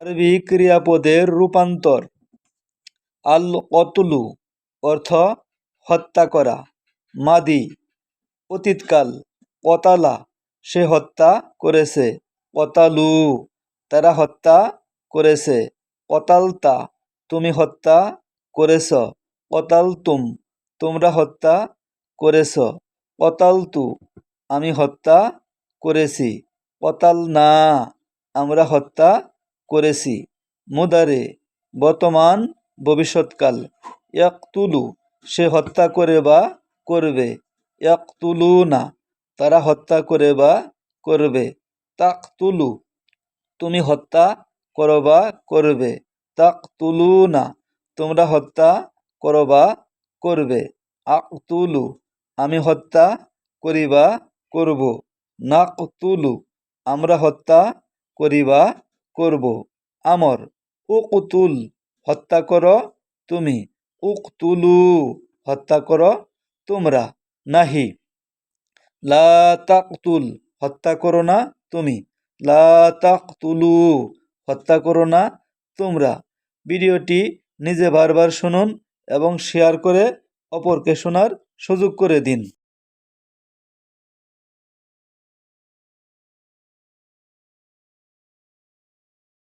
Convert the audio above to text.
আরবি ক্রিয়াপদের রূপান্তর। আল কতলু অর্থ হত্যা করা। মাদি অতীতকাল। কতালা সে হত্যা করেছে। কতালু তারা হত্যা করেছে। কতালতা তুমি হত্যা করেছ। কতালতুম তোমরা হত্যা করেছ। কতালতু আমি হত্যা করেছি। কতালনা আমরা হত্যা করেছি। মুদারে বর্তমান ভবিষ্যৎকাল। ইয়াকতুলু সে হত্যা করে বা করবে। ইয়াকতুলুনা তারা হত্যা করে বা করবে। তাকতুলু তুমি হত্যা করো বা করবে। তাকতুলুনা তোমরা হত্যা করো বা করবে। আকতুলু আমি হত্যা করি বা করব। নাকতুলু আমরা হত্যা করি বা করব। আমর উকতুল হত্যা করো তুমি। উকতুলু হত্যা করো তোমরা। নাহি লা তাকতুল হত্যা করো না তুমি। লা তাকতুলু হত্যা করো না তোমরা। ভিডিওটি নিজে বারবার শুনুন এবং শেয়ার করে অপরকে শোনার সুযোগ করে দিন।